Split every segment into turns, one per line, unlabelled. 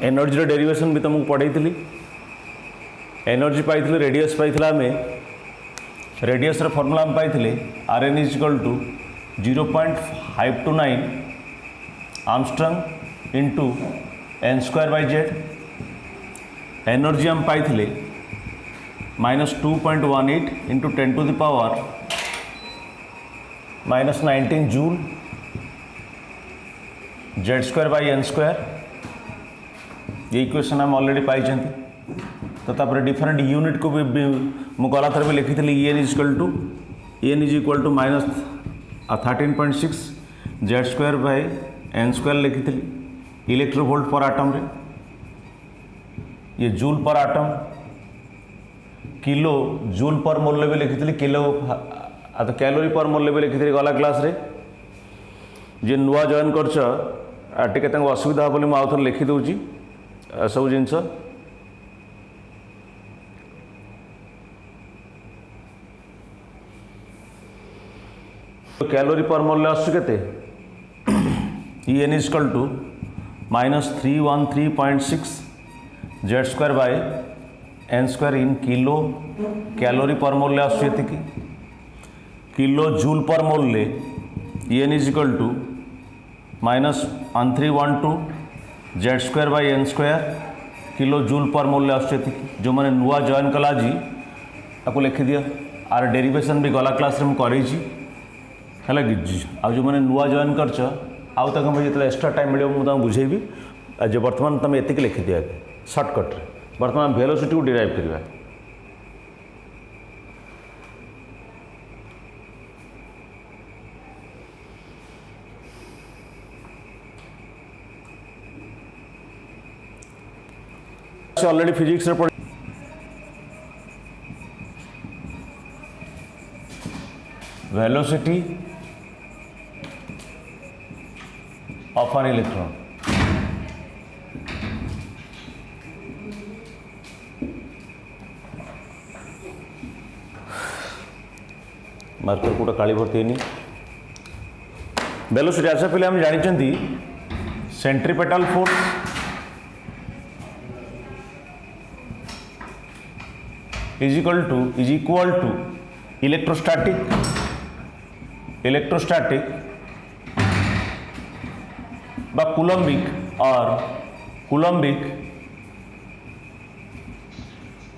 Energy derivation भी तुमको पढ़ाई एनर्जी पाई रेडियस पाई आम रेडियस फॉर्मूला आम पाई R N is equal to 0.529 angstrom into N square by Z. Energy आम पाई -2.18 into 10 to the power -19 joule Z square by N square. ये equation आम ऑलरेडी पाई। तो तापर डिफरेंट यूनिट को भी मुझे गला थर भी लिखी थी N is equal to -13.6 Z square by N square लिखी थी इलेक्ट्रोवोल्ट पर आटम रे। ये जूल पर आटम किलो जूल पर मोल भी लिखी थी किलो तो कैलोरी पर मोल भी लिखी थी गला क्लास रे। जे नुआ जॉइन कर असुविधा बोली मुझे आउ थे लिखिदे सब जिनस। कैलोरी पर मोल आसुके N is equal to -313.6 Z square by N square in kilo calorie per mole आसुति kilo joule per mole N is equal to -1312 Z square by N square kilo joule per mole आसुति। जो मैंने नुआ join कला जी आपको लिखि दिया are derivation भी गला क्लास रे मुझे है कि आ जो मैंने नुआ जॉइन कर आउ तक जो एक्स्ट्रा टाइम मिले मुझे बुझेबी। जो बर्तमान तुम एति लिखि दिया सर्टकट रे बर्तमान वेलोसिटी को डिराइव करवा। ऑलरेडी फिजिक्स रे पढ़ वेलोसिटी of an electron। मार्कर कोटा काली भर्ती नहीं वेलोसिटी आसा पहले हम जानी centripetal force is equal to electrostatic बा कूलम्बिक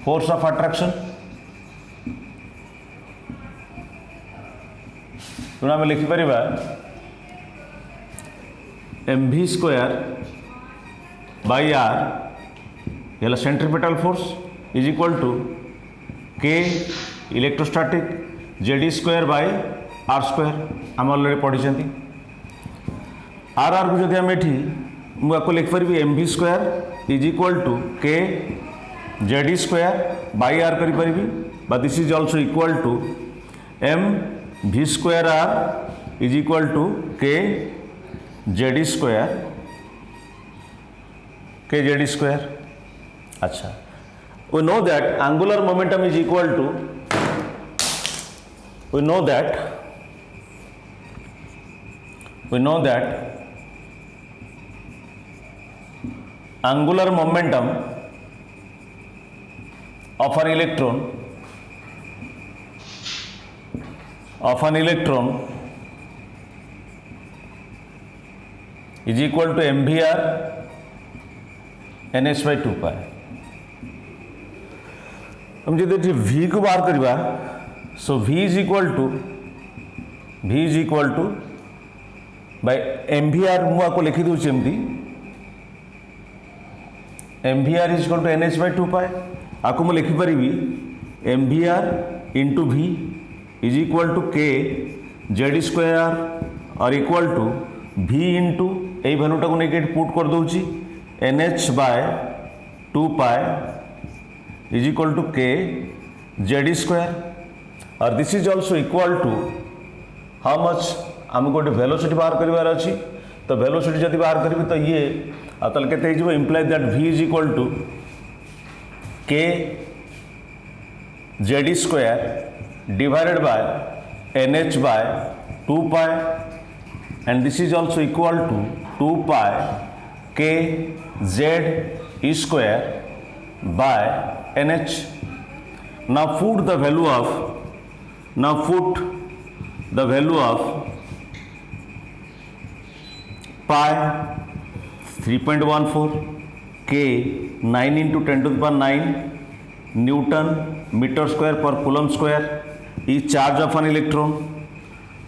फोर्स ऑफ अट्रैक्शन। तो आम लिखिपर mv स्क्वायर बाय आर ये centripetal force is equal to K electrostatic Z E square by R square. आम ऑलरेडी पढ़ी आर को जब आम ये मुझे लिखिपरि M V square is equal to K Z E square by are करी this is also equal to M V square R is equal to K Z E square अच्छा we know that angular momentum is equal to we know that angular momentum of an electron is equal to mvr ns by 2 pi। हम जब v को बाहर करवा so v is equal to by mvr मुझे लिखी दूसरी एमती mvr is equal to ns by 2 pi। आपको मुझे लिखिपरि mvr into v is equal to k Z square और इक्वल टू v इंटू यही भैल्यूटा को लेकर पुट कर दूची nh bye 2 pi is equal to K Z square और this is also equal to how much आमको गोटे वेलोसिटी बाहर करार अच्छी। तो वेलोसिटी जब बाहर करी तो ये के imply that v is equal to K Z square divided by nh bye 2 pi and this is also equal to 2 pi k z square by nh. Now put the value of pi 3.14, k 9 into 10 to the power 9 Newton meter square per coulomb square is charge of an electron.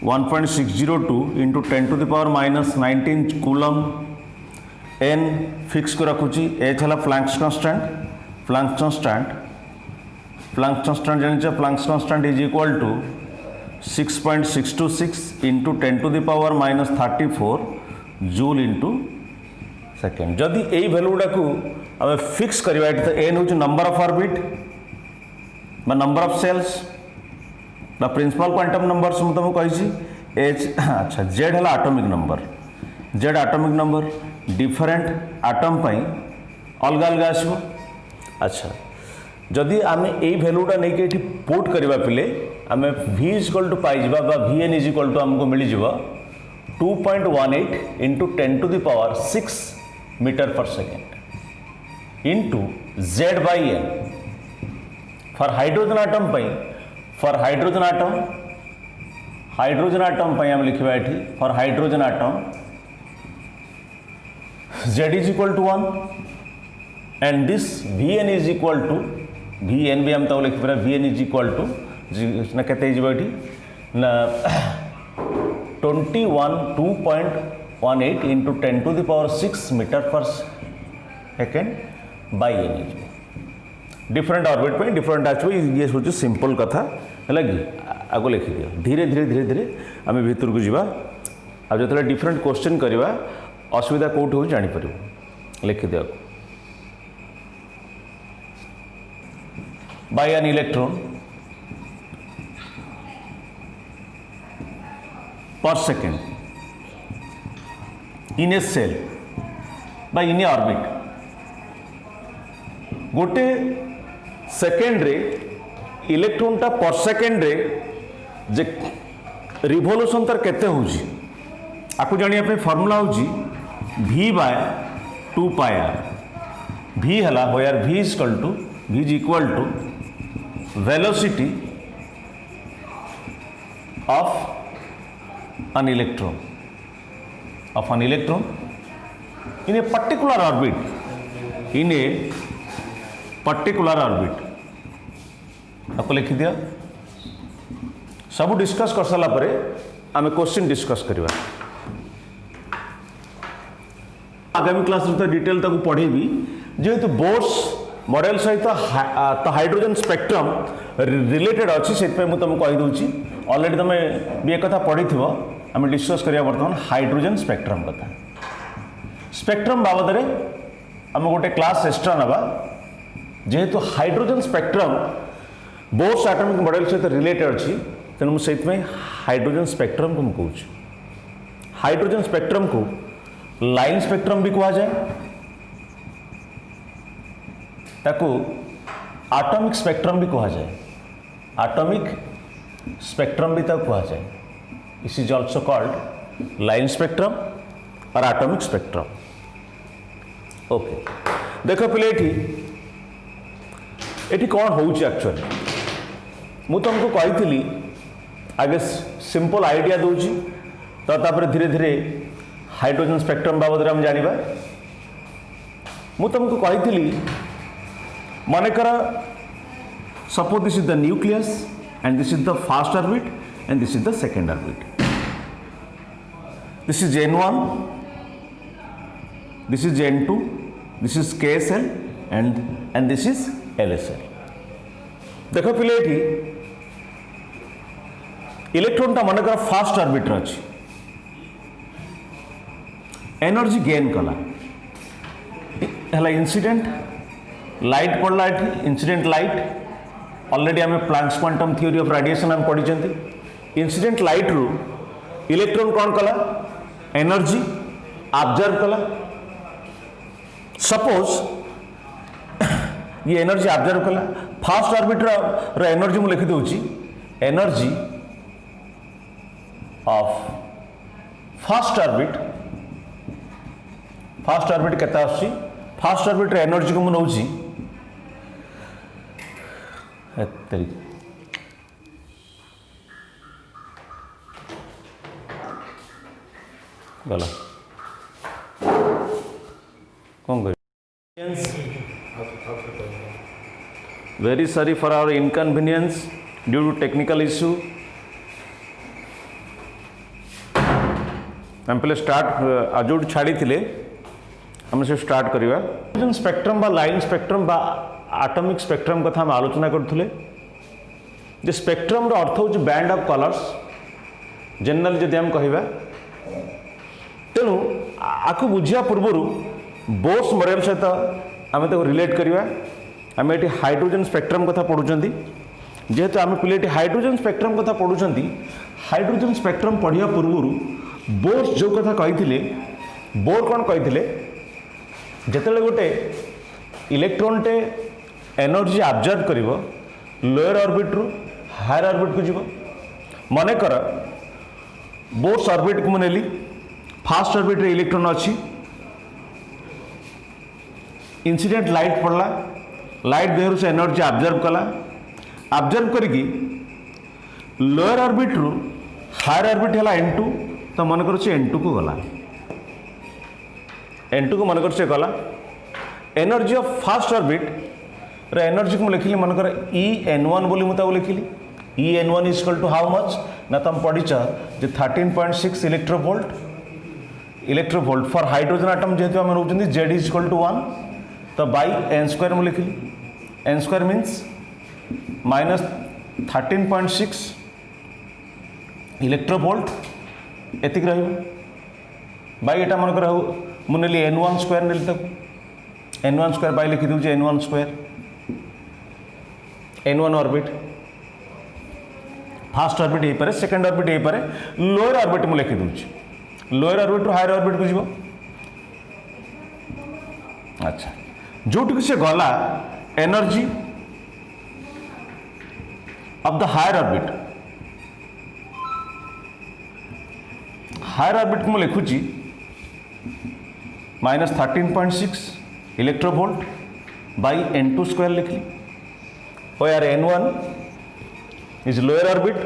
1.602 into 10 to the power minus 19 coulomb. n fix को रखुची h हला Planck's constant जानिछ Planck's constant is equal to 6.626 into 10 to the power minus 34 joule into second. जदि यही value गुड़ा को आम fix करवा तो N हूँ नंबर ऑफ ऑर्बिट बा number of shells the principal quantum numbers मुझे तुमको कही एच. अच्छा जेड है एटॉमिक नंबर डिफरेंट एटम पाई अलग अलग आसो. अच्छा जदि आम यही भैल्यूटा नहीं कि पुट करवा पिले आम v equal to pi V N is equal to आमको मिल जाव 2.18 into 10 to the power 6 meter per second into z by n. For hydrogen atom पाई हम लिखा ये for hydrogen atom z is equal to 1 and this vn is equal to vn भी हम तो लिख पारे vn is equal to ना केते हो ना 2.18 into 10 to the power 6 meter per second by n. Different orbit पे डिफरेंट आसो. ये हूँ सिंपल कथा है कि आगे लिखि दियो. धीरे धीरे आम भीतर को जावा. आ जो डिफरेंट क्वेश्चन करवा असुविधा कौट हो जापर लिखि दियो. by an electron per second in a cell by in a orbit. गोटे सेकेंड रे इलेक्ट्रॉन टा पर सेकेंड रे जे रिवोल्यूशन तार केते होउची आपको जानिया पे फार्मूला होउची v by 2 pi r. v हला where v is equal to velocity of an electron in a particular orbit. आपको लिखि दिया. सब डिस्कस कर सारा पर आम क्वेश्चन डिस्कस करवा. आगामी क्लास तो डिटेल तक पढ़ेबी जेहेतु बोर्स मॉडल सहित हाइड्रोजन स्पेक्ट्रम रिलेटेड अच्छी से तुमको कहीदे. ऑलरेडी तुम भी एक कथा पढ़ी थो. आम डिस्कस करिया बर्तमान हाइड्रोजन स्पेक्ट्रम कथा. स्पेक्ट्रम बाबद आम गोटे क्लास एक्स्ट्रा नवा जेहेतु hydrogen spectrum Bohr's atomic model सहित रिलेटेड अच्छी तेणु मुझे हाइड्रोजन स्पेक्ट्रम को कहूँ. हाइड्रोजन स्पेक्ट्रम को लाइन स्पेक्ट्रम भी कहा जाए, ताको एटॉमिक स्पेक्ट्रम भी कहा जाए. एटॉमिक स्पेक्ट्रम भी ताको कहा जाए. It is also called line spectrum और एटॉमिक स्पेक्ट्रम. ओके देख पिले एटी कौन होउची एक्चुअली मु तुमको कही आगे सिंपल आइडिया दूची तो तापर धीरे धीरे हाइड्रोजन स्पेक्ट्रम बाबद हम जानिबा. मु तुमको कही मन कर suppose this is the nucleus and this is the first orbit and this is the second orbit. This is N1, this is N2, this is KSL and this is LSL. देख पिले electron टा मन कर first orbit अच्छी energy gain कला है incident light पड़ला. Incident light already आम Planck's quantum theory of radiation आम पढ़ी. इंसिडेंट लाइट रु इलेक्ट्रॉन कौन कला एनर्जी ऑब्जर्व कला. सपोज ये एनर्जी ऑब्जर्व कला. फास्ट ऑर्बिट रो एनर्जी मु लिखि दउची. Energy of first orbit first orbit केते आछी फास्ट ऑर्बिट रे एनर्जी को मु नउची एतरी गला कौन कर very sorry for our inconvenience due to technical issue हम पहले स्टार्ट आज जो छाड़ी थिले हम से स्टार्ट करिवा स्पेक्ट्रम बा लाइन स्पेक्ट्रम बा एटॉमिक स्पेक्ट्रम कथा हम आलोचना करथुले जे स्पेक्ट्रम रो अर्थ होची बैंड ऑफ कलर्स जनरल जदि हम कहिबा तेणु आकु बुझिया पूर्व बोर्स मॉडल सहित आम तो रिलेट करवा आम ये हाइड्रोजन स्पेक्ट्रम कथा पढ़ुंट जेहेतु आम पे हाइड्रोजन स्पेक्ट्रम कथा पढ़ुंट हाइड्रोजन स्पेक्ट्रम पढ़िया पूर्व बोर्स जो कथा कही बोर कौन कही जिते गोटे इलेक्ट्रॉनटे एनर्जी अब्जर्व कर लोअर ऑर्बिट रु हायर ऑर्बिट को जीव मनकर बोर्स ऑर्बिट को मुझे फास्ट ऑर्बिट रे इलेक्ट्रॉन अच्छी इंसिडेंट लाइट पड़ला लाइट देहर से एनर्जी अब्जर्व कला अब्जर्व करी लोअर ऑर्बिट रु हायर ऑर्बिट है N2 तो मन कर N2 को गला N2 को मन कर गला एनर्जी ऑफ फास्ट ऑर्बिट रे एनर्जी को लिखिली मन कर En1 बोली मुता लिखिली En1 is equal to how much ना तुम पढ़ीच जे 13.6 इलेक्ट्रोवोल्ट फॉर हाइड्रोजन आटम जेहेतु आम रोचते Z इज इक्वल टू 1 तो बाई n स्क्वायर मुझे लिखिली n square means minus 13.6 electronvolt एतिक बाई एटा मन कर मुझे N1 स्क्वायर नेली तक N1 स्क्वायर बाई लिखी दूसरी N1 square N1 orbit first orbit हो पारे सेकेंड ऑर्बिट हो पारे लोअर ऑर्बिट मुझे लिखी दूसरी लोअर ऑर्बिट रु हायर ऑर्बिट को जीव अच्छा जो से गला energy of the higher orbit को मुझे लिखुची minus 13.6 electronvolt by N2 square लिखली ओ यार N1 is lower orbit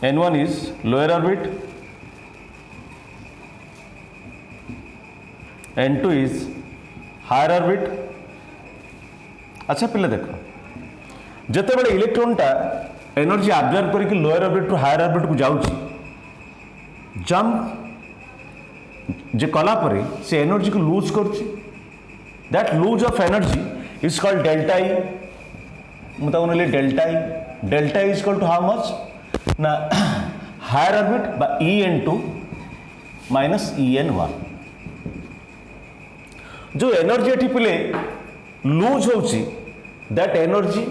N1 is lower orbit, N2 is higher orbit. अच्छा पिले देखो जिते बड़े इलेक्ट्रॉन टा एनर्जी अब्जर्व करके lower orbit to higher orbit को जाउची जंप जे कला परे से एनर्जी को लूज करची that lose of energy is called delta E मुता उनले delta E is equal to how much ना हायर ऑर्बिट बा En2 माइनस En1 जो एनर्जी एटी पिले लूज होची दैट एनर्जी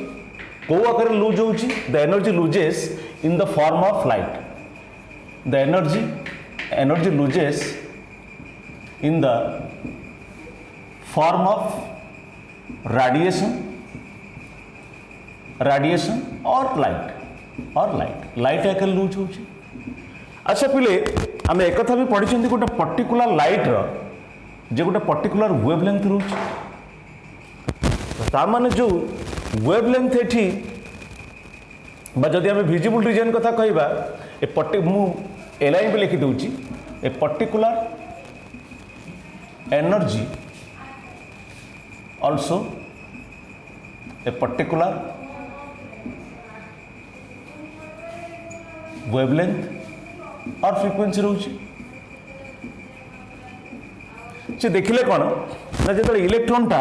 को आकार लूज होची the energy loses in the form of light the energy loses in the form of radiation और लाइट आकर लूज हो अच्छा पिले आम एक कथा भी पढ़ी गोटे पर्टिकुलर लाइट जे गोटे पर्टिकुलर वेवलेंथ रोच तार जो वेवलेंथ एठी जदि आम विजिबल रीजन कथा कहवा मु एलाइन भी लिखि दूची a particular energy also a particular wavelength और फ्रीक्वेंसी रोची से देखिले कौन ना जो इलेक्ट्रॉन टा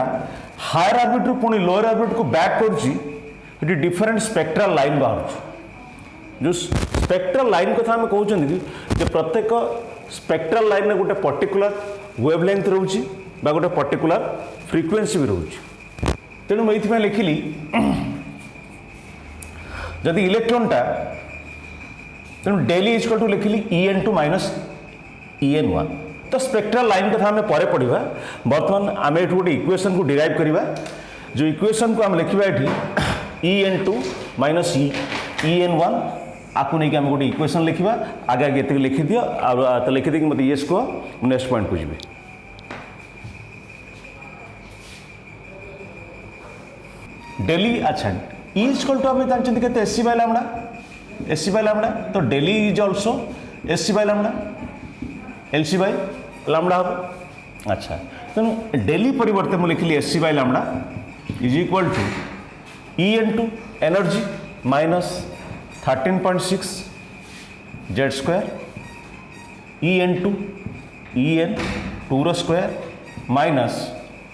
हायर ऑर्बिट रु पुणी लोअर ऑर्बिट को बैक कर डिफरेंट स्पेक्ट्रल लाइन बाहर जो स्पेक्ट्रल लाइन कथा हम कहते कि प्रत्येक स्पेक्ट्रल लाइन में गोटे पर्टिकुलर वेवलेंथ रोची बा गोटे पर्टिकुलर फ्रीक्वेंसी भी रोची तेणु मैं लिखिली जदि इलेक्ट्रॉन टा तेणु डेली इज टू लिखिली En2 माइनस En1 तो स्पेक्ट्रल लाइन कथा आम पर पढ़ा बर्तमान आम ये गोटे इक्वेशन को डिराइव करवा जो इक्वेशन को आम लिखा ये En2 माइनस En1 आपको नहीं आम गोटे इक्वेशन लिखा आगे आगे ये लिखि दियो तो लिखिदी मतलब येस कह नेक्स्ट पॉइंट को जी डेली अच्छा इज इक्वल टू आम जानते के एससी बाय लैम्बडा तो del E is also H C by lambda H C by lambda हम अच्छा तेणु डेली परिवर्ते मुझे लिखिली H C by lambda is equal to E into energy minus 13.6 Z square E into E N 2 रो स्क्वायर माइनस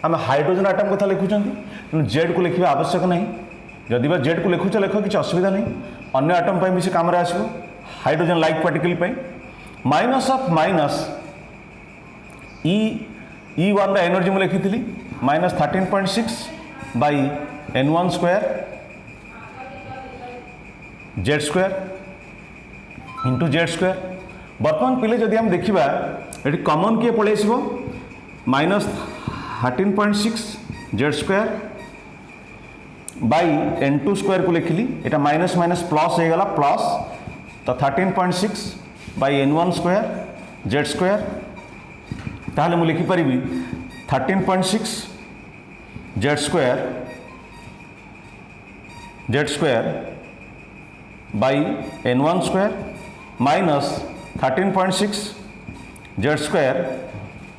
आम hydrogen atom कथा लिखुं जेड को लिखा आवश्यक नहीं जदि बा जेड को लिखुच लेख किसी असुविधा नहीं अन्य आटम भी से काम आसो hydrogen like particle minus of minus E one energy मुझे लिखी minus 13.6 by n1 square Z square into Z square बर्तमान पिले जदि हम देखा ये कमन किए पलि आस minus 13.6 Z square by n2 square को लिखिली एटा माइनस माइनस प्लस हो गला प्लस तो 13.6 by n1 square Z square ताहले मु लिखिपारि 13.6 Z square by n1 square minus 13.6 Z square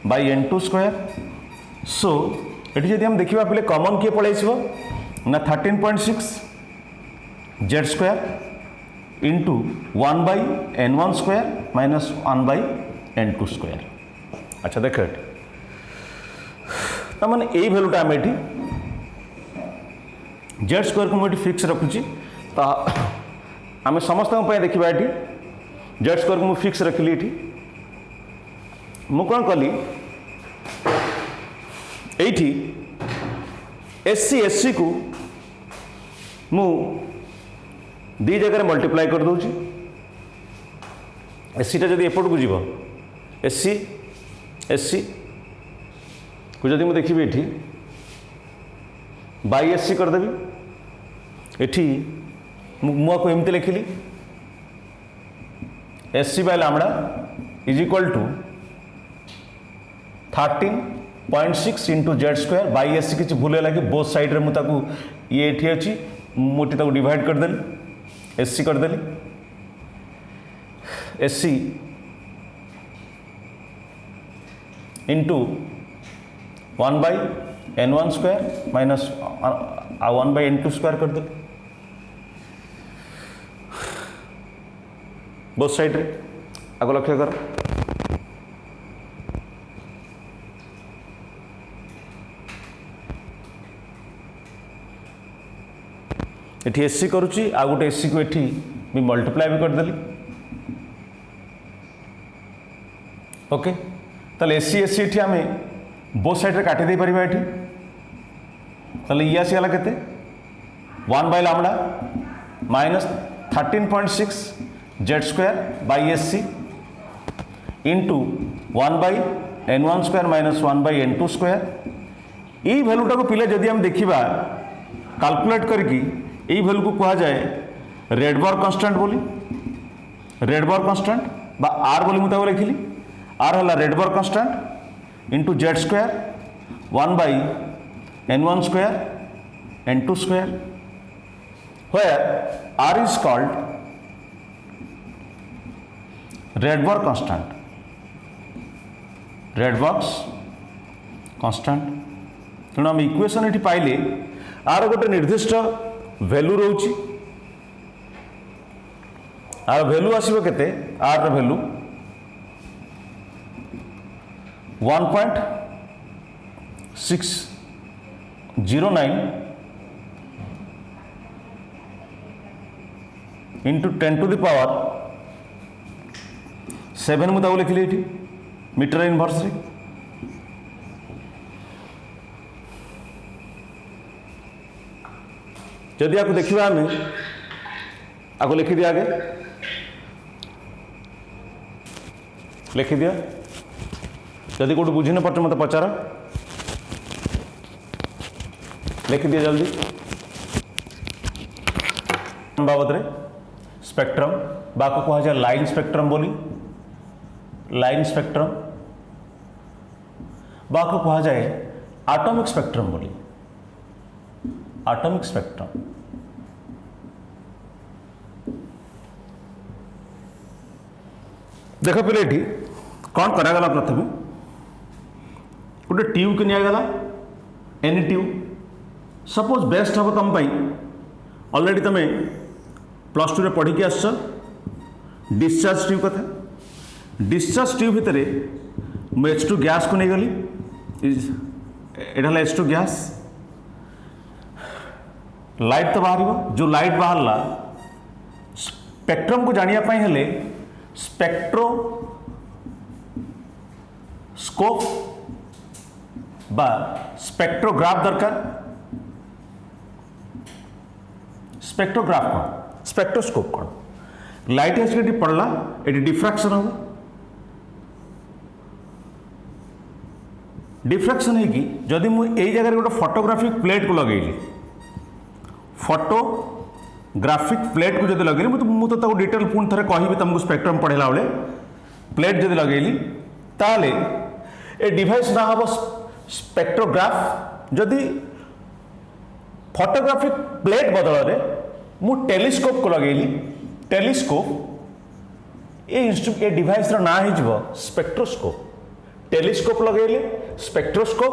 by n2 square so ये जब हम देखा पे कमन किए पलि आस ना 13.6 Z square into 1 by n1 square minus 1 by n2 square अच्छा देख मैंने यही भैल्यूटा आम ये जेड स्क्वायर को मुझे फिक्स रखुची तो आम समस्त देखा ये जेड स्क्वायर को मुझे फिक्स रखिली ये मु कौन कली ये एससी को मु दी जगह मल्टीप्लाई कर दूची एससीटा जब एपट को जीव एससी को जब मुझे देखी ये बाई एससी करदेवी एटी मुझे एमती लिखिली H C by lambda is equal to 13.6 into Z square by H C किसी भूल है कि बोथ साइड रे मुझे ये अच्छी मुझे डिवाइड करदेली एससी करदेली H C into 1 by n1 square minus 1 by n2 square करदेली बोथ साइड रे आगे लक्ष्य कर ये एससी करुच्ची आ गोटे एससी को ये भी मल्टीप्लाई भी करदेली ओके ताले एससी एससी ये आम बोथ साइड रे काटी दे परिबा ये ताले ये आसीगला केते 1 by lambda minus 13.6 Z square by SC into 1 by n1 square minus 1 by n2 square यही भैल्यूटा को पिले जदि हम देखा कैलकुलेट करके यही भैल्यू को कहा जाए रेडबर्ग कांस्टेंट बोली रेडबर्ग कांस्टेंट बा आर बोली मुझे लिखिली आर है Rydberg constant into Z square 1 by n1 square n2 square where r is called Rydberg constant तेणु आम इक्वेशन ये पाइले आर गोटे निर्दिष्ट वैल्यू रोची आर वैल्यू आसो केते R value 1.609 into 10 to the power 7 मुझे लिखिली ये मीटर इनवर्स रे जदि आपको देखा आम आपको लिखि दिया आगे लिखि दिया जदि कौट बुझी न पार्छ मत पचार लिखि दिया जल्दी बाबद रे स्पेक्ट्रम बाको कहा जाए लाइन स्पेक्ट्रम बोली, लाइन स्पेक्ट्रम बाको कहा जाए एटॉमिक स्पेक्ट्रम बोली, एटॉमिक स्पेक्ट्रम। देख पे ये कौन करागला, प्रथम गोटे ट्यूब के निगला एनी ट्यूब। सपोज बेस्ट हम तुम ऑलरेडी तुम प्लस टू रे पढ़ी के आस डिस्चार्ज ट्यूब कथा। डिस्चार्ज ट्यूब भितर मुझे H2 गैस को नहीं गली, एटा H2 गैस, लाइट तो बाहर, जो लाइट बाहरला स्पेक्ट्रम को जानिया पाई हेले स्पेक्ट्रोस्कोप बा स्पेक्ट्रोग्राफ दरकार। स्पेक्ट्रोग्राफ कौन, स्पेक्ट्रोस्कोप कौन, लाइट आसिक पड़ला ये डिफ्राक्शन हम, डिफ्राक्शन है कि जदि मुझे जगह गोटे फोटोग्राफिक प्लेट को लगेली, फोटोग्राफिक प्लेट को जब लगेली मुझे तो डिटेल पुणी थे कहि तुमको स्पेक्ट्रम पढ़ेला बेले प्लेट जब लगेली ताले ए डिवाइस ना हम स्पेक्ट्रोग्राफ। जदि फोटोग्राफिक प्लेट बदल में मु टेलीस्कोप को लगेली, टेलीस्कोप ये डिवाइस ना हो स्पेक्ट्रोस्कोप। टेलीस्कोप लगेले, स्पेक्ट्रोस्कोप,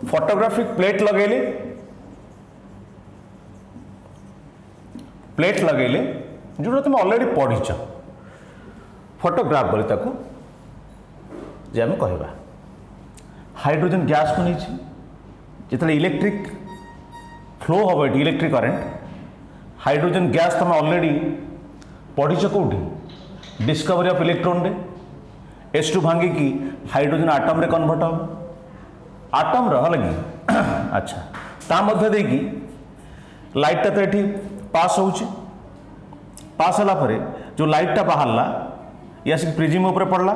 फोटोग्राफिक प्लेट लगेले, प्लेट लगेले जो तुम ऑलरेडी पढ़ीच फोटोग्राफ बोली ताको जे आम कहवा। हाइड्रोजन गैस को नहीं जिते इलेक्ट्रिक फ्लो हम ये इलेक्ट्रिक करेंट, हाइड्रोजन गैस तुम ऑलरेडी पढ़ीच कौटी डिस्कवरी ऑफ इलेक्ट्रॉन रे H2 भांगी की हाइड्रोजन आटम रे कन्वर्ट हम, आटम लगी। अच्छा ता मध्य दे की लाइटा तो ये पास हो, पास होला परे जो लाइटा बाहरला ये आसिक प्रिज्म ऊपर पड़ला,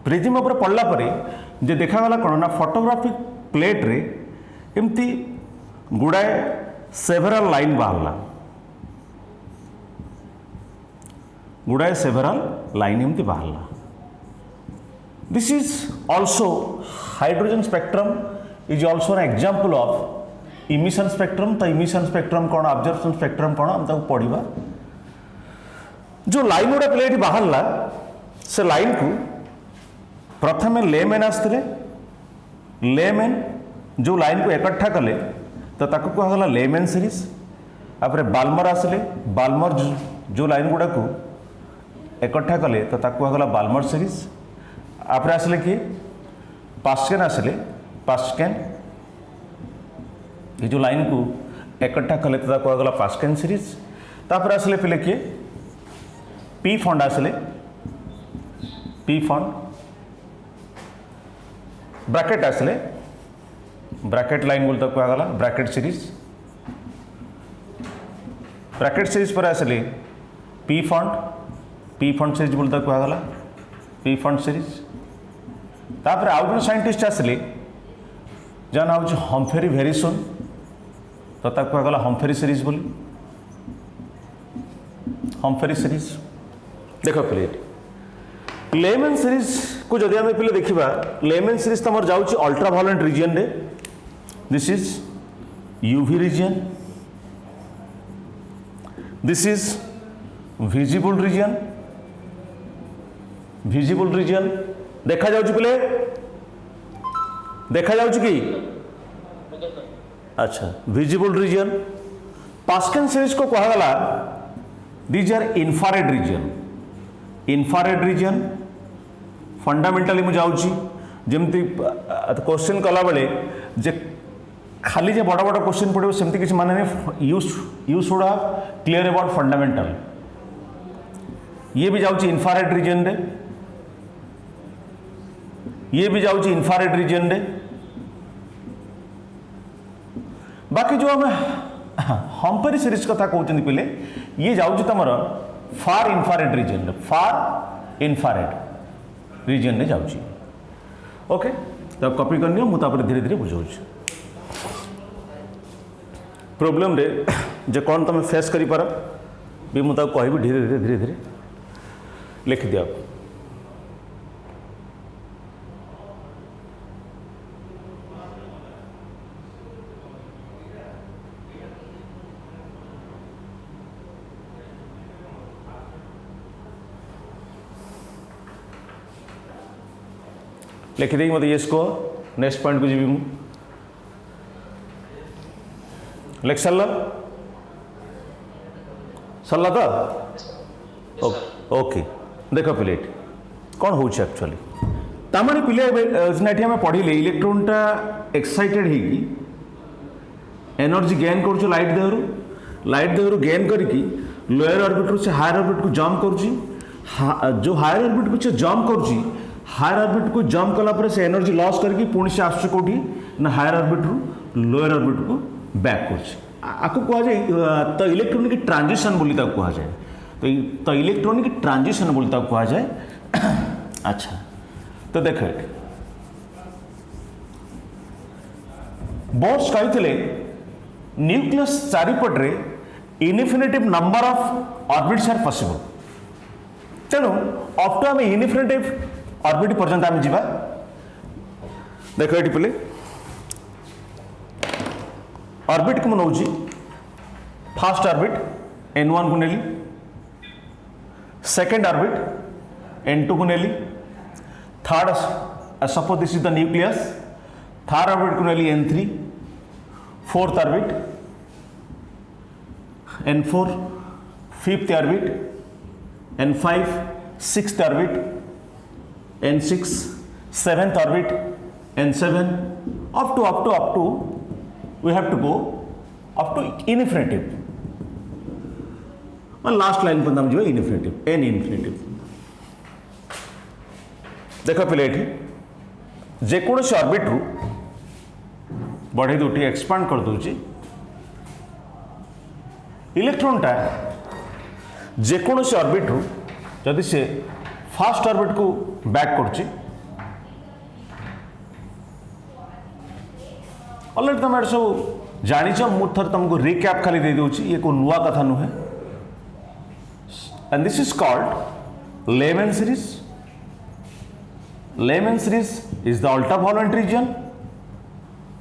प्रिज्म ऊपर पड़ला परे जे देखागला कौन ना फोटोग्राफिक प्लेट रे एमती गुड़ाए सेभराल लाइन बाहरला, गुड़ाए सेभराल लाइन एमती बाहरला। This is also hydrogen spectrum is also an example of emission spectrum। तो emission spectrum कौन, absorption spectrum कौन हम तक पढ़ा। जो लाइन गुड़ा प्लेट बाहरला से लाइन को प्रथम लेमेन आसते, लेमेन जो लाइन को इकट्ठा कले तो ताको कहला लेमेन सीरीज। आपरे बाल्मर आसले, बाल्मर जो लाइन गुड़ा को इकट्ठा कले तो ताको कहला बाल्मर सीरीज। आप आसले किए पास्केन, आसले पास्केन ये जो लाइन को इकट्ठा कले तो कहला पास्केन सीरीज। तापर आसले पिले किए पी फंड, आसले पी फंड, ब्रैकेट आसले ब्रैकेट लाइन बोलते कहला ब्रैकेट सीरीज। ब्रैकेट सीरीज पर आसले पी फंड सीरीज बोलते कहला पी फंड सीरीज। तापर आउ जो साइंटिस्ट आसले जहाँ ना हूँ हम्फेरी वेरिसन तो कहला हम्फेरी सीरीज बोली, हम्फेरी सीरीज। देख पे लेमेन सीरीज को जदि आम पे देखा, लेमेन सीरीज तुम जाऊँगी अल्ट्रावायलेट रीजन रे, this is UV region, this is visible region, visible region देखा जाउची पिले, देखा जाउची कि अच्छा विजिबल रीजन। पास्केन सीरीज को कहला these are infrared region, infrared region fundamentally मुझे जाऊँगी जमती क्वेश्चन कला बेले जे खाली जे बड़ बड़ क्वेश्चन पड़े सेमती किसी माने नहीं, you should have clear about fundamental. ये भी जाऊँगी इन्फ्रारेड रीजन रे, ये भी जाऊँगी इन्फ्रारेड रीजन रे। बाकी जो हमें हम्फेरी सीरीज कथा कहते पे ये जाऊँगी तुम फार इन्फ्रारेड रीजन रे, फार इन्फ्रारेड रीजन रे जाऊँगी। ओके तो कॉपी करनी मुझे धीरे धीरे बुझाऊँ प्रोब्लेम रे जे कौन तुम फेस कर पार। भी मुझे कहि धीरे धीरे धीरे धीरे लिखि दिया। लिखिदे मत ये कह नेक्स्ट पॉइंट को जी मु लिख सारा सरला तो ओके देख पिले कौन हो एक्चुअली तामाने पिले आम पढ़ले इलेक्ट्रोनटा एक्साइटेड होगी एनर्जी गेन कर लाइट देहरु गेन करके लोअर ऑर्बिट से हायर ऑर्बिट को जंप कर जो हायर ऑर्बिट को जंप कर हायर ऑर्बिट को जंप कला से एनर्जी लॉस करके पुणी से आस कौटी ना हायर ऑर्बिट रु लोअर ऑर्बिट को बैक कर तो इलेक्ट्रॉनिक ट्रांजिशन बोली कह जाए तो इलेक्ट्रॉनिक ट्रांजिशन बोली कह जाए। अच्छा तो देख बोर्स कहते न्यूक्लियस चारिपटे infinitive number of orbits are possible तेणु अप टू आम इनफिनिटिव ऑर्बिट पर्यंत आम जा देख ये पे ऑर्बिट को मुझे फास्ट ऑर्बिट n1 को नेली सेकेंड ऑर्बिट n2 को नेली third suppose this is the nucleus third orbit को नेली n3 fourth orbit n4 fifth orbit n5 sixth orbit n6 seventh orbit n7 up to we have to go up to infinitive और last line पर जो infinitive N infinitive देख पे जेकोसी orbit रु बढ़े दूटी expand कर दूची इलेक्ट्रॉनटा जेकोसी ऑर्बिट रु जदि से फास्ट ऑर्बिट को बैक कर ऑलरेडी तुम ये सब जाच मुझे तुमको रिकैप खाली दे दूची ये को नुआ कथा नुहे and this is called Lyman series. Lyman series is the ultraviolet region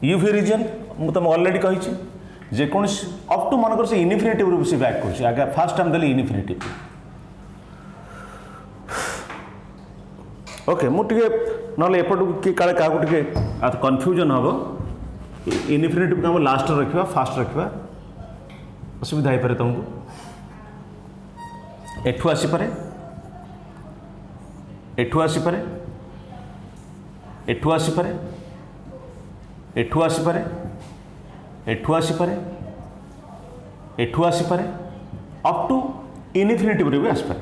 UV region मुझे तुम ऑलरेडी कही जेकोसी अप टू मनकर से इनफिनिटिव रू से बैक कर आगे फास्ट टाइम देली इनफिनिटिव ओके मुझे ना एपटू कि काले क्या कन्फ्यूजन हम इनफिनिटिव को हम लास्ट रखा फास्ट रखा असुविधा हो पारे तुमको एठू आसीपे एठू आसीपे एठू आसीपे एठू आसीपे एठू आसीपे एठू आसीपे अप टू इनफिनिटिव भी आसपे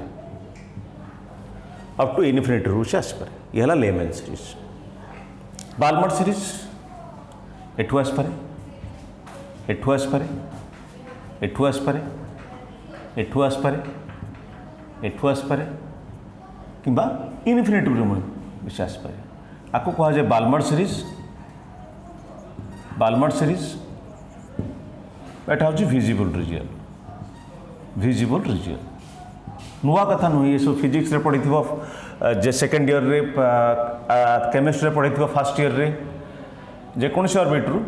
अप टू इनफिनिटिव से आसपे यह लेमैन सीरीज। बाल्मर सीरीज एठू आसपे एठू आसपे एठू आसपे एठू आसपे एठू आसपे कि इनफिनिटिव भी आसपे आपको कह जाए बाल्मर सीरीज। बाल्मर सीरीज एटा हूँ विजिबल रीजन विजिबल रीजन नुआ कथा नुहे ये सब फिजिक्स रे पढ़ी जे सेकेंड ईयर रे केमिस्ट्री रे पढ़ी फर्स्ट ईयर रे जेकोसी ऑर्बिट रु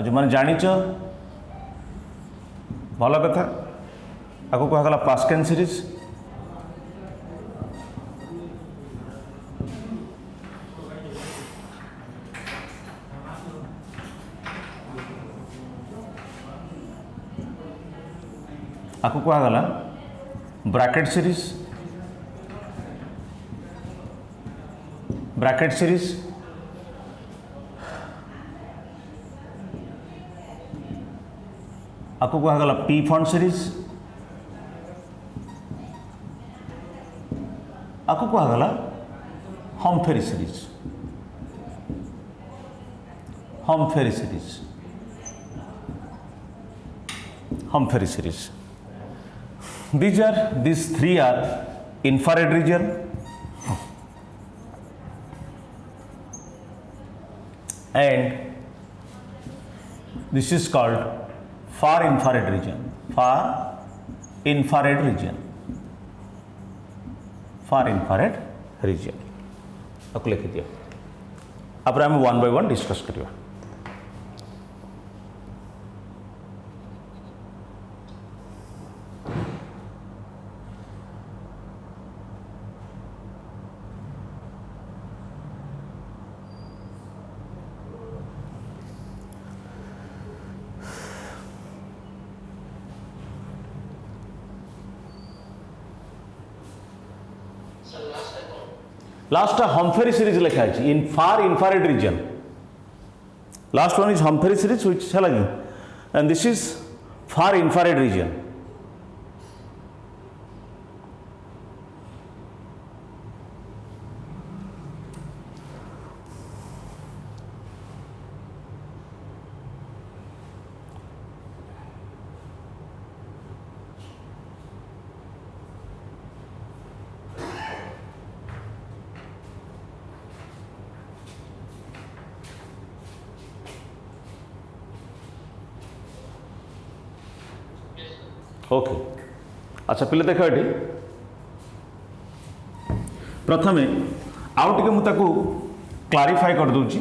जो मैंने जानिच भल कथा आपको कहला पास्कल सीरीज। आपको कहला ब्रैकेट सीरीज। ब्रैकेट सीरीज आपको कहला पी फंड सीरीज। आपको कहला Humphreys series. Humphreys series Humphreys series these three are infrared region and this is called far infrared region, far infrared region, far infrared region आपको लिखि दिया। आप आम 1 by 1 discuss करिया। लास्ट हम्फेरी सीरीज लिखा है in far infrared region. Last one is Humphreys series which है लगी and this is far infrared region. Okay अच्छा पिले देख ये प्रथमे आउ टे मुझे क्लारिफाई कर दूची।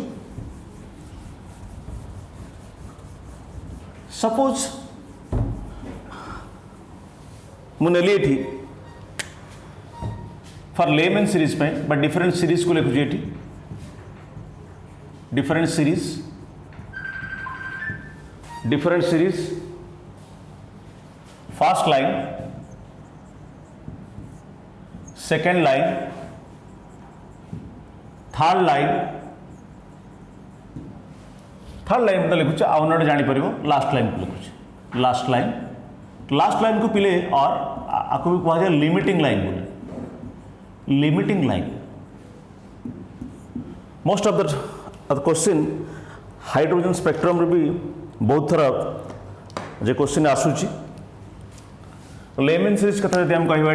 सपोज मुझे फॉर लेमन सीरीज पे बट डिफरेंट सीरीज को लिखुची ये different series first line, second line, third line तो लिखुचे आउ ना जापर लास्ट लाइन को लिखुचे लास्ट लाइन को पिले और आपको भी कहा जाए लिमिटिंग लाइन बोले। Limiting line most of the question hydrogen spectrum रे भी बहुत थर जे क्वेश्चन आसूची। लेमन सीरीज कथा जब हम कहवा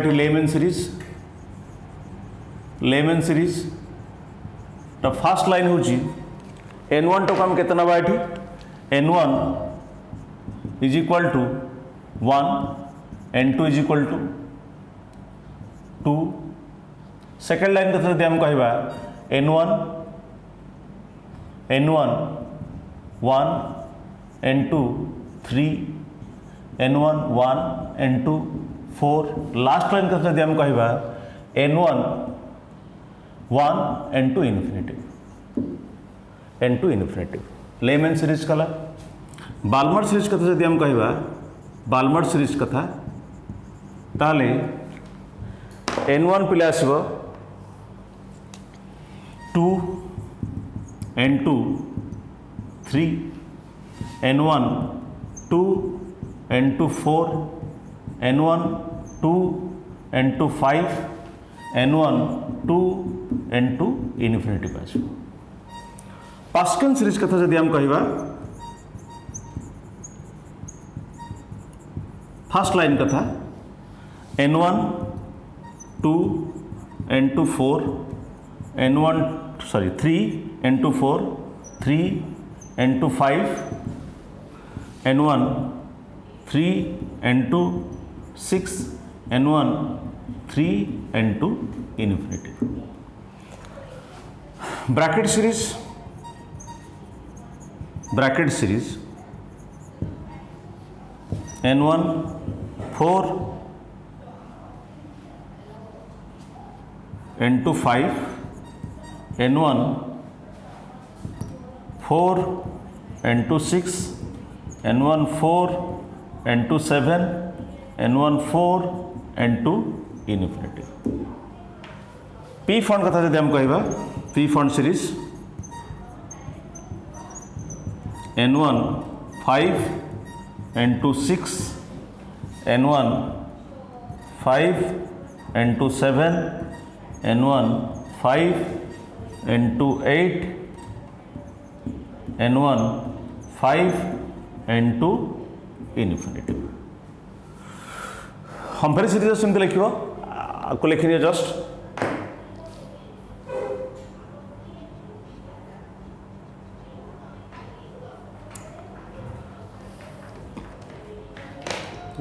लेमन सीरीज तो फर्स्ट लाइन हूँ N1 टू आम केतना बा ये N1 is equal to 1 N2 is equal to 2। Second line कथा जब हम कहवा N1 1 N2 3 N1 1 N2 4। Last line कथा जब हम कहवा N1 1 N2 infinitive. Lyman series कला। बाल्मर सीरीज कथा जब हम कहवा बाल्मर सीरीज कथा ताले N1 पिले आसब 2 N2 3 N1 2 N2 4 N1 2 N2 5 N1 2 N2 infinitive आसब। पास्कल सीरीज कथा जब हम कहवा फर्स्ट लाइन कथा N1 2 N2 4 3 N2 4 3 N2 5 N1 3 N2 6 N1 3 N2 infinitive. Brackett series N1 4 N2 5 N1 4 N2 6 N1 4 N2 7 N1 4 N2 infinitive. P fund कथा जब हम कहवा P fund series N1 5 N2 6 N1 5 N2 7 N1 5 N2 8 N1 5 N2 infinitive. हम्फेरी series सेमती लिख आपको लिखनी है just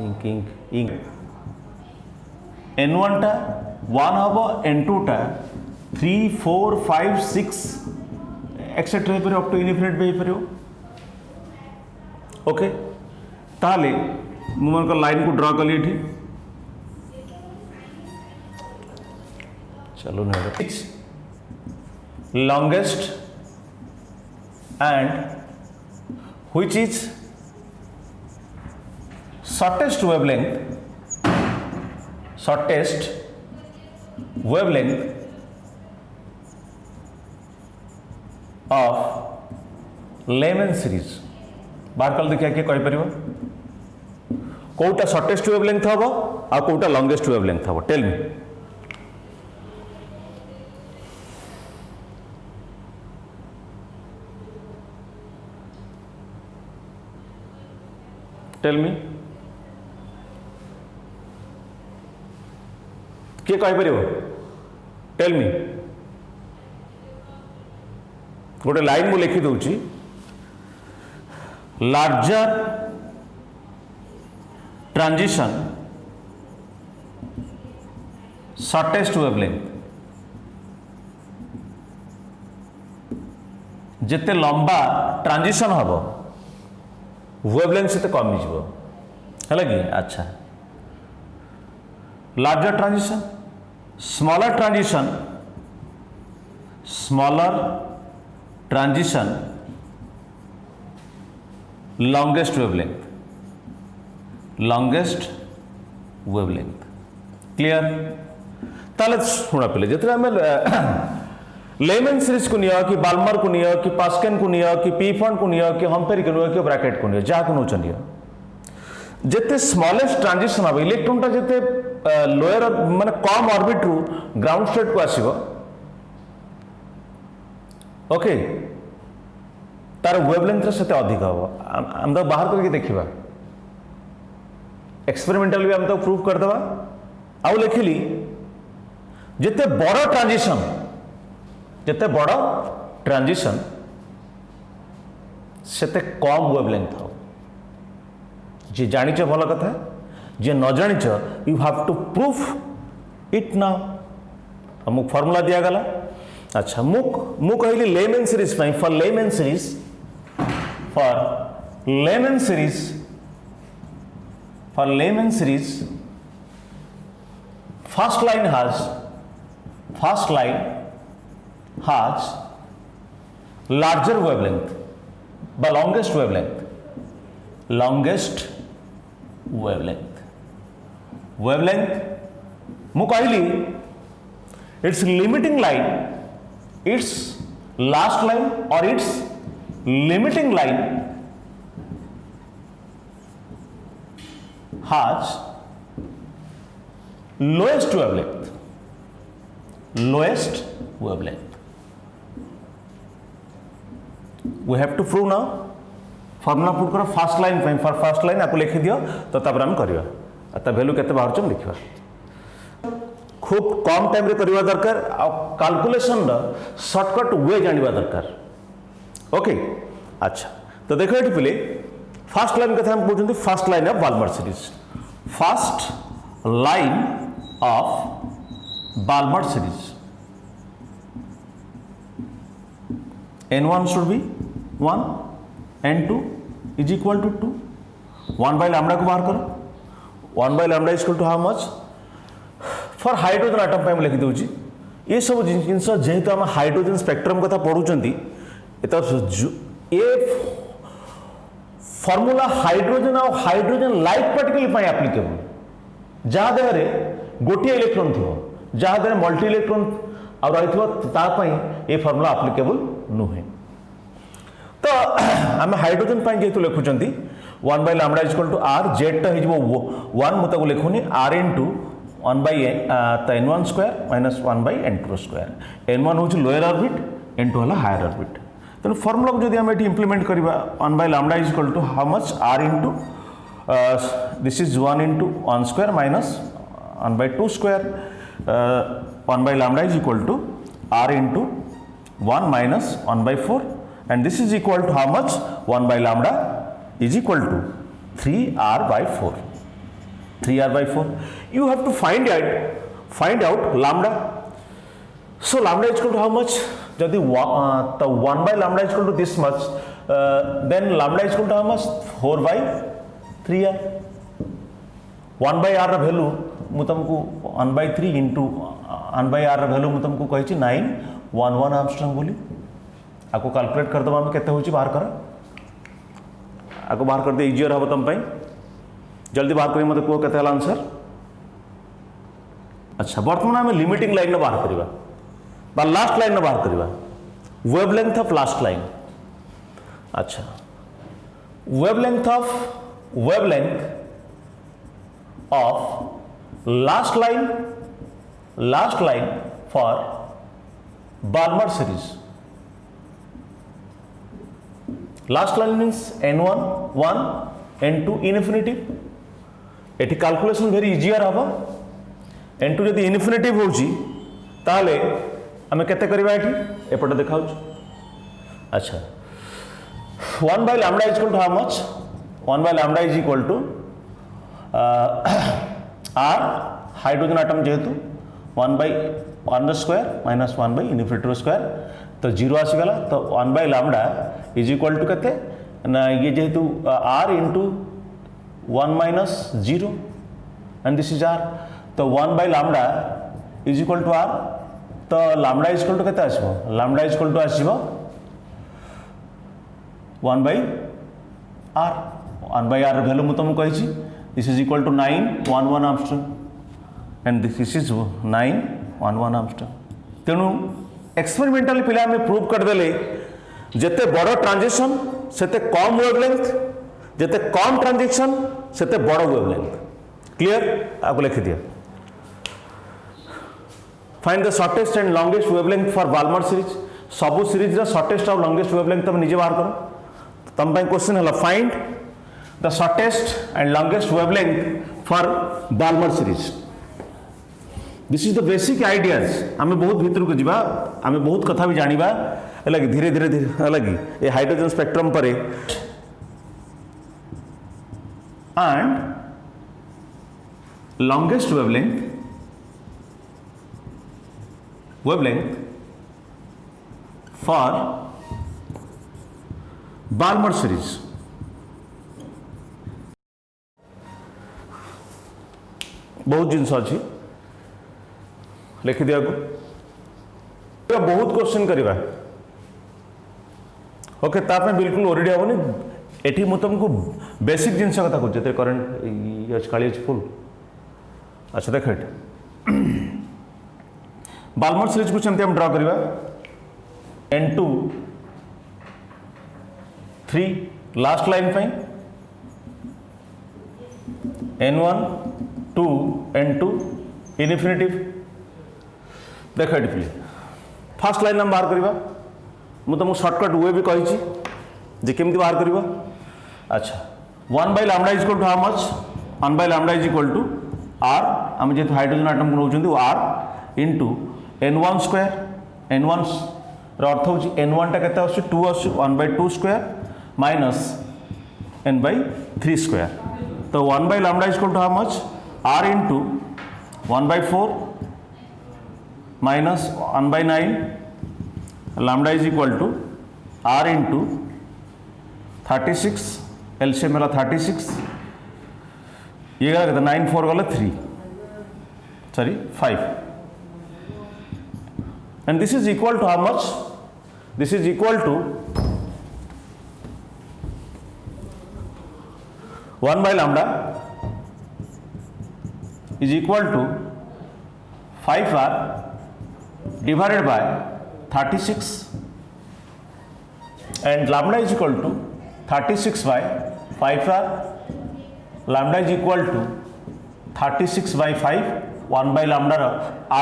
ink ink ink n1 टा 1 हम n2 टा 3 4 5 6 एक्सेट्रा हो पारे अप टू इनफिनिट भी हो पारे ओके ताले मुझे लाइन को ड्रा कली एठी चलो ना longest and which is shortest wavelength of Lyman series बार कल देखिए किए कहि परिबो कोटा शॉर्टेस्ट वेवलेंथ हबो आ कोटा लॉन्गेस्ट वेवलेंथ हबो टेल मी टेल मी किए कहि परिबो टेल मी गोटे लाइन मु लिखि दउची लार्जर ट्रांजिशन शॉर्टेस्ट वेवलेंथ जिते लंबा ट्रांजिशन हम वेवलेंथ से कम है कि अच्छा larger transition smaller transition longest wavelength clear ताले शुणा पे जिते आम लेमन सीरीज को नियो कि बाल्मर को नियो कि पास्कन को नियो कि पीफॉन्ट को नियो कि हम्पेरी को नियो कि ब्रैकेट को नियो जहाँ को नौच जिते स्मॉलेस्ट ट्रांजिशन हम इलेक्ट्रॉन टा जिते लोअर माने कम ऑर्बिट रु ग्राउंड स्टेट को आसीबो ओके तार वेवलेंथ से अधिक हम हम तो बाहर करके देखिबा एक्सपेरिमेंटल भी हम तो प्रूफ कर दबा आउ लिखिली जिते बड़ ट्रांजिशन सेते कम वेवलेंथ हो जे जानिच भल कथा जे न जानिच you have to proof it now अमुक फार्मूला दिया गला अच्छा मु कहली Lyman series for Lyman series first line has larger wavelength but longest wavelength मु कहली its limiting line its last line or its limiting line has lowest wavelength we have to prove now formula put कर first line for first line आपको लिखि दियो तो तापर हम करिया ता वैल्यू केते बाहर चम लिखिबा खूब कम टाइम रे करिवा दरकार आ कैलकुलेशन रा शॉर्टकट वे जानिबा दरकार ओके अच्छा तो देखो एठी पले फर्स्ट लाइन कथा हम पूछंती first line of Balmer series first line of Balmer series n1 should be 1 n2 is equal to 2 1 by lambda को बाहर करो 1 by lambda is equal to how much for hydrogen atom पे हम लिखि दउची ये सब जिंस जेहेतु हम हाइड्रोजन स्पेक्ट्रम कथा पढुचंती ए फार्मूला हाइड्रोजन और हाइड्रोजन लाइक पार्टिकल पे एप्लीकेबल जहाँ देहरे गोटे इलेक्ट्रॉन थी जहाँ देहरे मल्टी इलेक्ट्रॉन और रही ये फार्मूला एप्लीकेबल नुहे तो आम हाइड्रोजन जेहेतु लिखुंट 1 by lambda is equal to r जेटा हो 1 मुझे लिखुनी r into 1 by n1 square minus 1 by n2 square n1 हूँ लोअर ऑर्बिट n2 है हायर ऑर्बिट तेणु फॉर्मूला को जब आम ये इम्प्लीमेंट करवा 1 by lambda is equal to how much r into this is 1 into 1 square minus 1 by 2 square 1 by lambda is equal to r into 1 minus 1 by 4 and this is equal to how much 1 by lambda is equal to 3r by 4 3r/4. You have to find out lambda. So lambda is equal to how much? Jodi the 1 by lambda is equal to this much, then lambda is equal to how much? 4/3r. 1 by r value मु तुमको 1/3 into 1 by r value मु तुमको कही 911 Armstrong बोली. आपको calculate कर दबा केते होची बाहर कर, आपको बाहर कर दे इजियर हम तुम पाई. जल्दी बाहर करी मत कह केते आंसर. अच्छा बर्तमान आम लिमिटिंग लाइन बाहर करवा बा लास्ट लाइन बाहर करवा वेवलेंथ ऑफ लास्ट लाइन. अच्छा wavelength of last line for Balmer series. Last line means n1 1 n2 infinitive. At calculation very easier हम. n2 जदि इनफिनिटिव होची ताले आमे केते करबा एठी एपटे देखाउ. अच्छा 1 by lambda is equal to how much? 1 by lambda is equal to r hydrogen atom जेहेतु 1 by 1 square minus 1 by infinitive square तो 0 आसीगला. तो 1 by lambda is equal to केते ना ये जेहेतु r into 1 minus 0 and this is r. तो 1 by lambda is equal to r. तो lambda is equal to केते आसीबो? lambda is equal to आसीबो 1 by r. 1 by r value मु तुमको कहिछि this is equal to 911 Armstrong and this is 911 Armstrong. तेणु experimental पिला में prove कर देले जेते बड़ ट्रांजिशन सेते कम वेवलेंथ, जेते कम ट्रांजिशन सेते बड़ वेवलेंथ. क्लियर? आपको लिख दिया. Find the shortest and longest wavelength for Balmer series. सबु सीरीज रा शॉर्टेस्ट और लॉन्गेस्ट वेवलेंथ तुम निजे बाहर करो. तुम पे क्वेश्चन हला find the shortest and longest wavelength for Balmer series. This is the basic ideas. आम बहुत भीतर को जीवा, आम बहुत कथा भी जानिबा है धीरे धीरे धीरे है ये हाइड्रोजन स्पेक्ट्रम पर and longest wavelength for Balmer series. बहुत जिनस अच्छी लिखि दिया को बहुत क्वेश्चन करवा. ओके ताप बिल्कुल ओरिडी हेनी. एटी मु तुमको बेसिक जिनस कथा कहते करेन्ट काली फुल. अच्छा देख बाल्मर सीरीज को सेमती हम ड्रा करवा. n2 3 लास्ट लाइन पे n1 2 n2 इनफिनिटिव. देख ये फास्ट लाइन हम बाहर करवा. मुझे तुमको सर्टकट वे भी कही जे केमती बाहर करवा. अच्छा 1 by lambda is equal to how much? 1 by lambda is equal to r. आम जेहेतु हाइड्रोजन आटम को नौ r into n1 square. n1 अर्थ हो n1 टा केते आछी 2 आछी 1 by 2 square minus n by 3 square. तो 1 by lambda is equal to how much? r into 1 by 4 minus 1 by 9. lambda is equal to r into 36. LCM मेरा 36. ये क्या कहते 9 4 वाला 3 sorry 5. and this is equal to how much? This is equal to 1 by lambda is equal to 5r divided by 36 and lambda is equal to 36 by 5r. lambda is equal to 36 by 5. 1 by lambda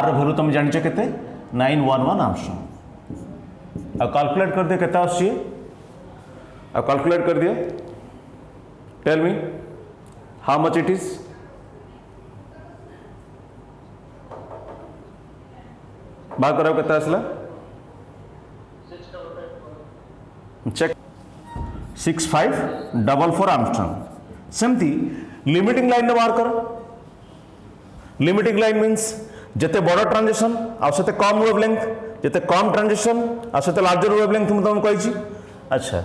r value तुम जानिଛ केते 911 Armstrong. अब calculate कर दे केते आछी. अब calculate कर दिया. Tell me how much it is. बात करो केते आसला चेक 6544 आर्मस्ट्रांग. सेमती लिमिटिंग लाइन बाहर कर लिमिटिंग लाइन मीन्स जिते बड़ ट्रांजिशन आते कम वेवलेंथ जिते कम ट्रांजिशन आते लार्जर वेवलेंथ मुझे तुमको कही। अच्छा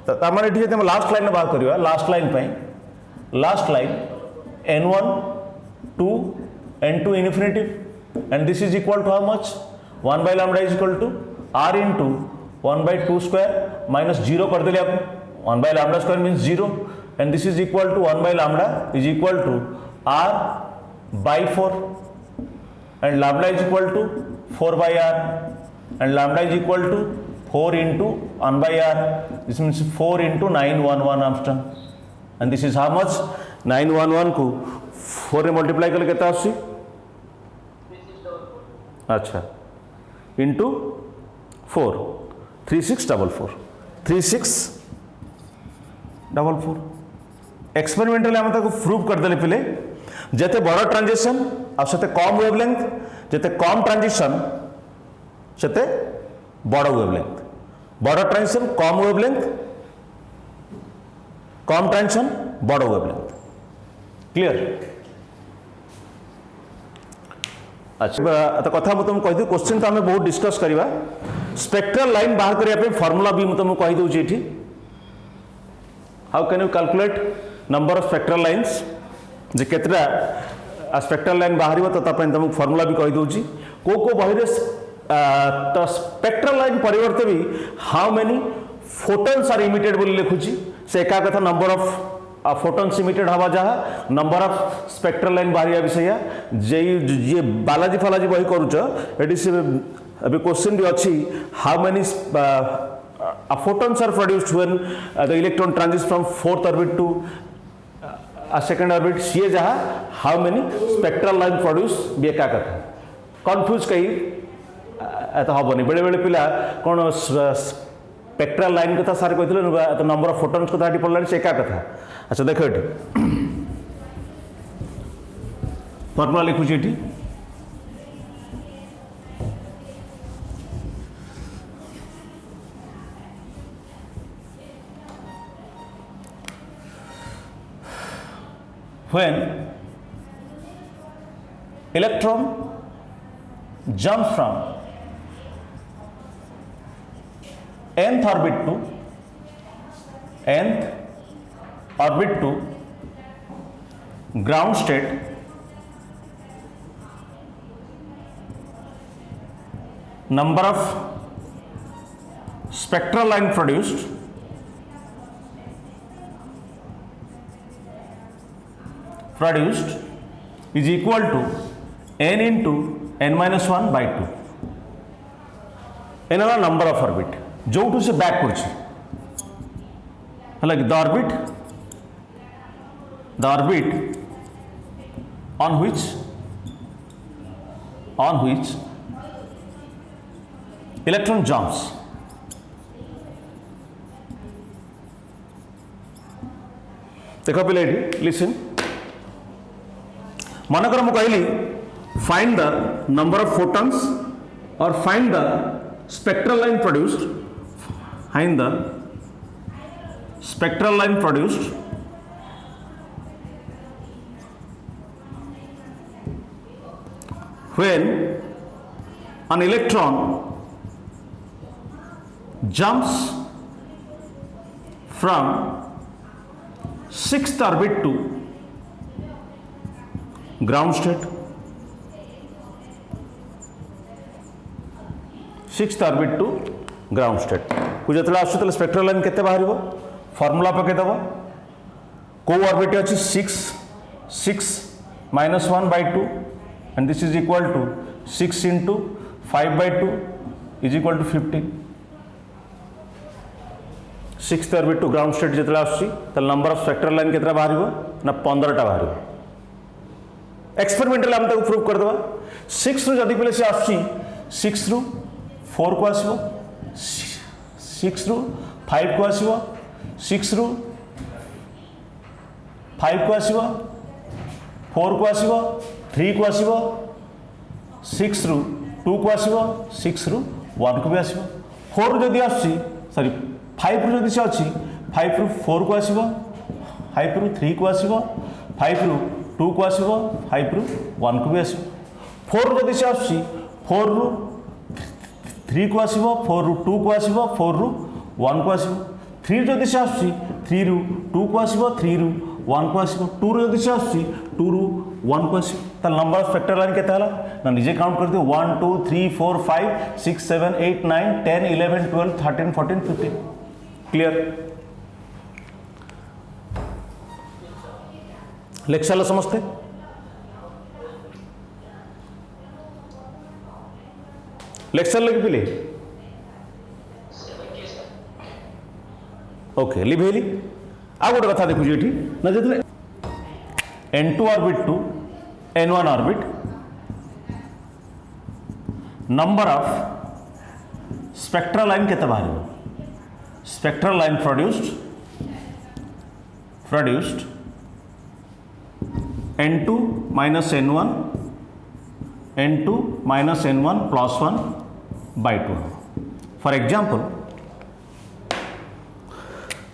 तो मैंने ये लास्ट लाइन बाहर करवा last line n1 2 n2 infinitive and this is equal to how much 1 by lambda is equal to r into 1 by 2 square minus 0 कर देली आपको 1 by lambda square means 0 and this is equal to 1 by lambda is equal to r by 4 and lambda is equal to 4 by r and lambda is equal to 4 into 1 by r. This means 4 into 911 Armstrong and this is how much 911 को 4 रे multiply करले केता आसी। अच्छा into 4 3644 3644 experimentally आम ताको prove कर देले पिले जते बड़ ट्रांजिशन आते कम वेवलेंथ जते कम ट्रांजिशन सेते बड़ वेवलेंथ बड़ ट्रांजिशन कम वेवलेंथ कम ट्रांजिशन बड़ वेवलेंथ क्लियर। अच्छा तो कथा मुझे तुमको कही क्वेश्चन तो आम बहुत डिस्कस करवा स्पेक्ट्रल लाइन बाहर करने फॉर्मूला भी मुझे तुमको कही दूसरी ये how can you calculate number of spectral lines जे केतरा स्पेक्ट्रल लाइन बाहर तो तुमको फॉर्मूला भी कही दूसरी को बही तो स्पेक्ट्रल लाइन परिवर्ते भी how many photons are emitted बोली लिखुची से एका कथा नंबर ऑफ फोटोन्स इमिटेड हवा जहाँ नंबर ऑफ स्पेक्ट्रल लाइन बाहर भी सैया जे ये बालाजी फालाजी बही करुच ये क्वेश्चन भी अच्छी how many photons are produced when the electron transits from fourth orbit to a second orbit सी जहाँ how many spectral line produce भी एका कथा confuse कहीं तो हेनी बेले बेले पिला कौन स्पेक्ट्रल लाइन कथा सारे कहते तो नंबर ऑफ फोटोन्स कथा पढ़ला से एका कथा। अच्छा देख ये फॉर्मूला लिखुची ये when electron jumps from nth orbit to ground state, number of spectral line produced is equal to n into n minus 1 by 2 n है number of orbit जो से बैक कर the orbit on which electron jumps देखो पे listen मनकर मु कहली find the number of photons और find the spectral line produced find the spectral line produced when an electron jumps from 6th orbit to ground state 6th orbit to ground state को जो आस spectral line केते बाहर formula पकईदेव को orbit अच्छी 6 minus 1 by 2 and this is equal to 6 into 5 by 2 is equal to 15 6th orbit to ground state जो आस number of spectral line केते बाहर ना 15टा बाहर एक्सपेरिमेंटल आम प्रूव करदे 6 रु जदि पे से आसी 6 रु 4 को आसो 6 रु 5 को आसो 6 रु 5 को आसो 4 को आसो 3 को आसो 6 रु 2 को आसो 6 रु 1 को भी आसो 4 रु जदि आसी सॉरी 5 रु जदि से अच्छी 5 रु 4 को आसो 5 रु 3 को आसो 5 रु टू को आसो 5 रु 1 को भी आस 4 रु जदि से आसी 4 रु 3 को आसो 4 रु 2 को आसो 4 रु 1 को आसो 3 जदि से आसी 3 रु 2 को आसो 3 रु 1 को आसो 2 रु जदि से आसी 2 रु 1 को आसो तो नंबर ऑफ स्पेक्ट्रल लाइन केते हला ना निजे काउंट कर दियो 1 2 3 4 5 6 7 8 9 10 11 12 13 14 15 क्लियर लेक्चर समझते लेक्चर लगे पिले ओके लिभेली आ गोटे कथा देखु ये ना जो n2 orbit to n1 orbit number of spectral line केते बाहर spectral line produced n2 minus n1 n2 minus n1 plus 1 by 2 for example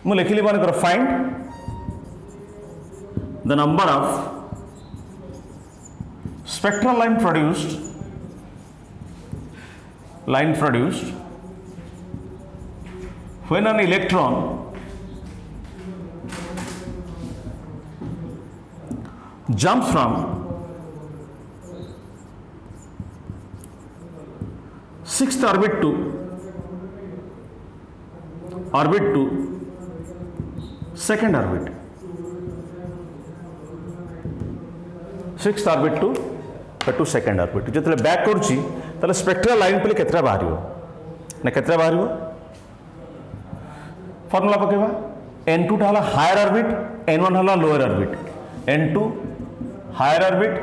मुझे लिखिली मन कर find the number of spectral line produced when an electron jumps from sixth orbit to second orbit, sixth orbit to second orbit जो back करुच्ची ताले spectral line पे केतरा बाहर ना केतरा बाहर formula पकेबा n2 टा हला हायर ऑर्बिट n1 हला lower orbit n2 higher orbit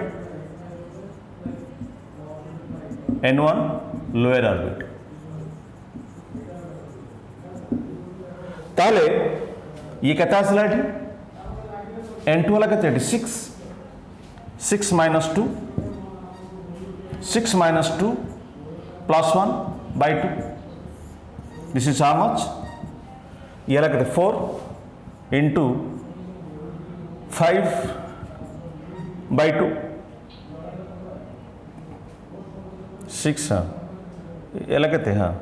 n1 lower orbit ताले ये कहता है स्लाइड n2 वाला कहते हैं 6 minus 2 plus 1 by 2 this is how much ये वाला कहते हैं 4 into 5 by 2 6 हाँ ये वाला कहते हैं हाँ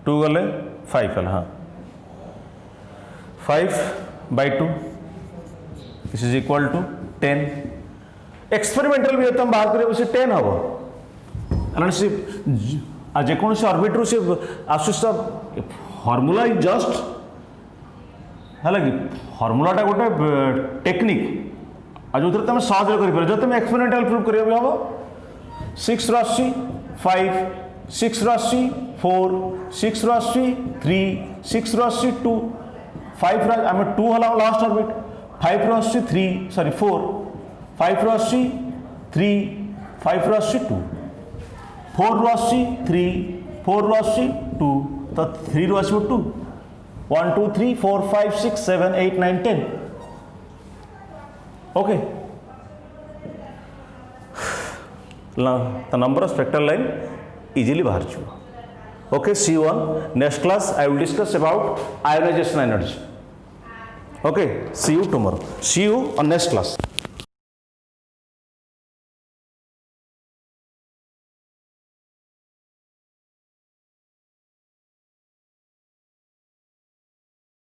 2 वाले 5 वाला हाँ 5 by 2 this is equal to 10 experimental भी हम बाहर करें उसे 10 हम जेको से ऑर्बिट रू से आसुसा फॉर्मूला इज जस्ट है कि फॉर्मूलाटा गोटे टेक्निक आज जो तुम सहज कर जो तुम एक्सपेरिमेंटल प्रूव कर हम 6 रु 5 6 रु 4 6 रु 3 6 रु 2 5 आम 2 हला लास्ट ऑर्बिट 5 रु 3 सॉरी 4 5 रु 3 5 रु 2 4 रु 3 4 रु 2 तो 3 रु 2 1 2 3 4 5 6 7 8 9 10 okay the number of spectral line easily बाहर चुका okay see you on next class I will discuss about ionization energy okay see you tomorrow see you on next class